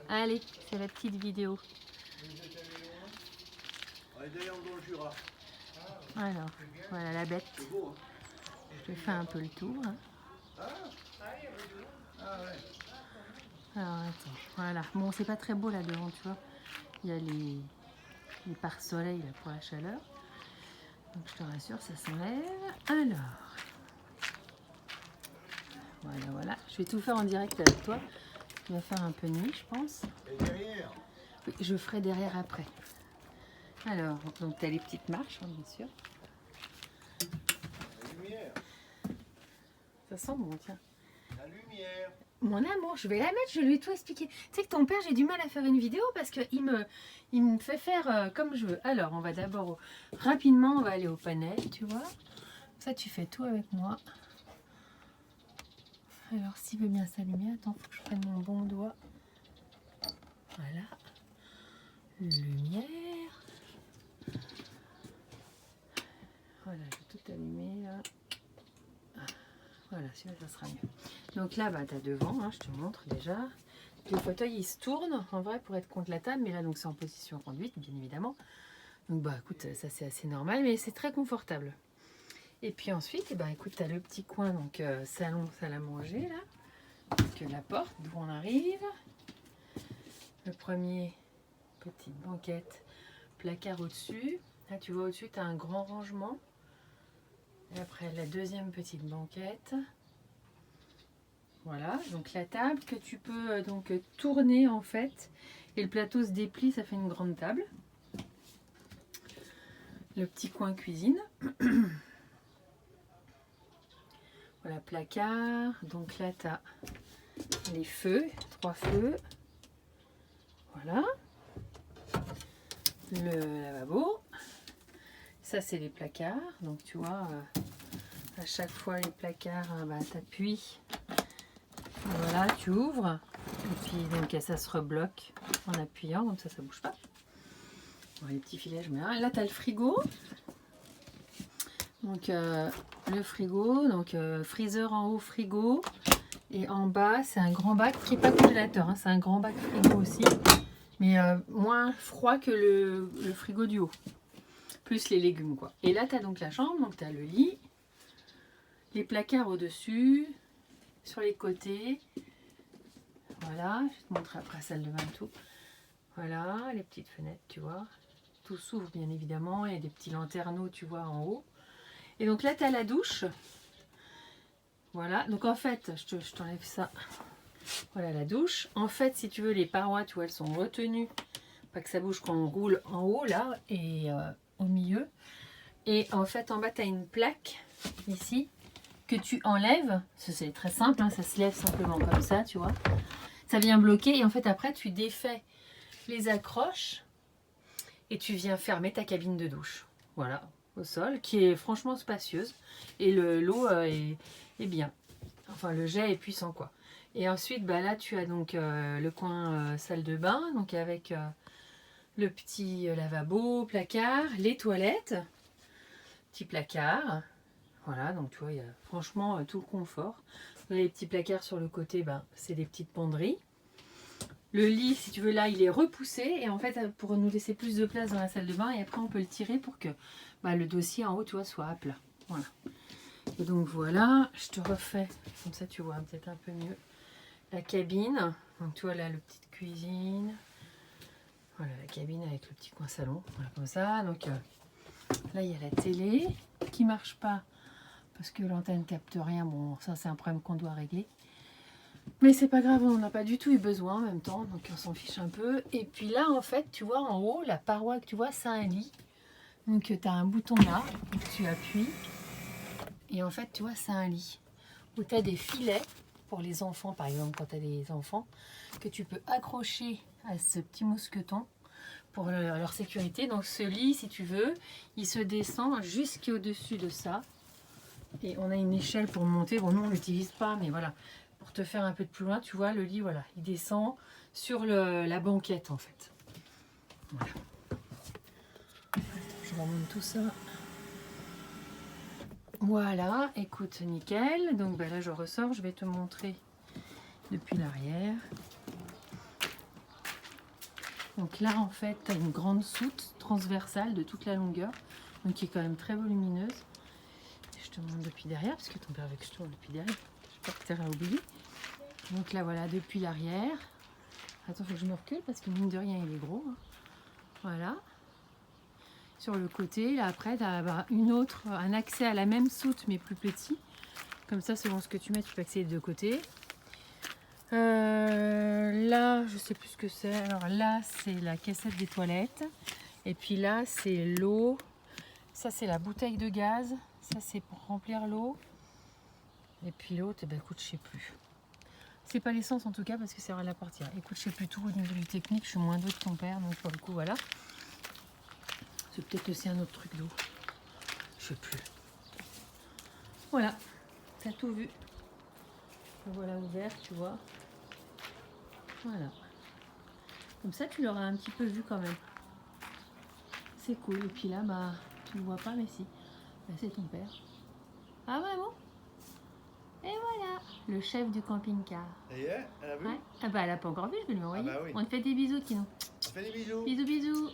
Allez, c'est la petite vidéo. Alors, voilà la bête. Je te fais un peu le tour. Hein. Alors, attends, voilà. Bon, c'est pas très beau là devant, tu vois. Il y a les pare-soleil là pour la chaleur. Donc, je te rassure, ça s'enlève. Alors, voilà, voilà. Je vais tout faire en direct avec toi. Il va faire un peu de nuit, je pense. Et derrière? Oui, je ferai derrière après. Alors, donc tu as les petites marches, hein, bien sûr. La lumière. Ça sent bon, tiens. La lumière. Mon amour, je vais la mettre, je lui ai tout expliqué. Tu sais que ton père, j'ai du mal à faire une vidéo parce qu'il me fait faire comme je veux. Alors, on va d'abord, rapidement, on va aller au panel, tu vois. Ça, tu fais tout avec moi. Alors, s'il veut bien s'allumer, attends, faut que je prenne mon bon doigt. Voilà. Lumière. Voilà, je vais tout allumer là. Voilà, celui-là, ça sera mieux. Donc là, bah, tu as devant, hein, je te montre déjà. Le fauteuil, il se tourne en vrai pour être contre la table, mais là, donc c'est en position conduite, bien évidemment. Donc, bah, écoute, ça c'est assez normal, mais c'est très confortable. Et puis ensuite, bah, écoute, tu as le petit coin, donc salon, salle à manger, là. Donc, la porte d'où on arrive. Le premier, petite banquette, placard au-dessus. Là, tu vois, au-dessus, tu as un grand rangement. Et après, la deuxième petite banquette. Voilà, donc la table que tu peux donc tourner en fait. Et le plateau se déplie, ça fait une grande table. Le petit coin cuisine. Voilà, placard. Donc là, tu as les feux, 3 feux. Voilà. Le lavabo. Ça, c'est les placards. Donc tu vois, à chaque fois les placards, bah, tu appuies. Voilà, tu ouvres. Et puis donc ça se rebloque en appuyant, comme ça ne bouge pas. Bon, les petits filets, je mets un. Là, tu as le frigo. Donc le frigo, donc freezer en haut, frigo. Et en bas, c'est un grand bac qui n'est pas congélateur. Hein, c'est un grand bac frigo aussi. Mais moins froid que le frigo du haut. Plus les légumes, quoi. Et là, tu as donc la chambre. Donc tu as le lit. Les placards au-dessus. Sur les côtés. Voilà, je vais te montrer après la salle de bain tout. Voilà, les petites fenêtres, tu vois. Tout s'ouvre bien évidemment. Il y a des petits lanterneaux, tu vois, en haut. Et donc là, tu as la douche. Voilà, donc en fait, je t'enlève ça. Voilà la douche. En fait, si tu veux, les parois, tu vois, elles sont retenues. Pas que ça bouge quand on roule en haut, là, et au milieu. Et en fait, en bas, tu as une plaque, ici, que tu enlèves. C'est très simple, hein, ça se lève simplement comme ça, tu vois. Ça vient bloquer et en fait après tu défais les accroches et tu viens fermer ta cabine de douche. Voilà, au sol, qui est franchement spacieuse et l'eau est bien. Enfin le jet est puissant quoi. Et ensuite bah, là tu as donc le coin salle de bain, donc avec le petit lavabo, placard, les toilettes, petit placard. Voilà, donc tu vois, il y a franchement tout le confort. Les petits placards sur le côté, ben, c'est des petites penderies. Le lit, si tu veux, là, il est repoussé. Et en fait, pour nous laisser plus de place dans la salle de bain. Et après, on peut le tirer pour que bah, le dossier en haut, tu vois, soit à plat. Voilà. Et donc, voilà. Je te refais. Comme ça, tu vois peut-être un peu mieux. La cabine. Donc, tu vois, là, la petite cuisine. Voilà, la cabine avec le petit coin salon. Voilà, comme ça. Donc, là, il y a la télé qui marche pas. Parce que l'antenne capte rien. Bon, ça, c'est un problème qu'on doit régler. Mais c'est pas grave, on n'en a pas du tout eu besoin en même temps, donc on s'en fiche un peu. Et puis là, en fait, tu vois, en haut, la paroi que tu vois, c'est un lit. Donc tu as un bouton là, tu appuies. Et en fait, tu vois, c'est un lit. Où tu as des filets pour les enfants, par exemple, quand tu as des enfants, que tu peux accrocher à ce petit mousqueton pour leur sécurité. Donc ce lit, si tu veux, il se descend jusqu'au-dessus de ça. Et on a une échelle pour monter. Bon, nous, on ne l'utilise pas, mais voilà. Pour te faire un peu de plus loin, tu vois, le lit, voilà, il descend sur la banquette, en fait. Voilà. Je remonte tout ça. Voilà, écoute, nickel. Donc ben là, je ressors. Je vais te montrer depuis l'arrière. Donc là, en fait, tu as une grande soute transversale de toute la longueur, donc qui est quand même très volumineuse. Je te montre depuis derrière, parce que ton père veut que je tourne depuis derrière. Je sais pas que tu as oublié. Donc là, voilà, depuis l'arrière. Attends, faut que je me recule, parce que mine de rien, il est gros. Hein. Voilà. Sur le côté, là, après, tu as un accès à la même soute, mais plus petit. Comme ça, selon ce que tu mets, tu peux accéder de deux côtés. Là, je sais plus ce que c'est. Alors là, c'est la cassette des toilettes. Et puis là, c'est l'eau. Ça, c'est la bouteille de gaz. Ça, c'est pour remplir l'eau. Et puis l'autre, eh ben, écoute, je sais plus. C'est pas l'essence en tout cas, parce que c'est à la portière. Écoute, je sais plus tout au niveau du technique. Je suis moins d'eau que ton père, donc pour le coup, voilà. C'est peut-être aussi un autre truc d'eau. Je sais plus. Voilà, t'as tout vu. Le voilà ouvert, tu vois. Voilà. Comme ça, tu l'auras un petit peu vu quand même. C'est cool. Et puis là, bah, tu ne le vois pas, mais si. Bah, c'est ton père. Ah ouais, bon. Et voilà, le chef du camping-car. Et elle a vu? Ouais. Ah bah, elle a pas encore vu, je vais lui envoyer. Ah bah oui. On te fait des bisous, Kino. On fait des bisous. Bisous, bisous.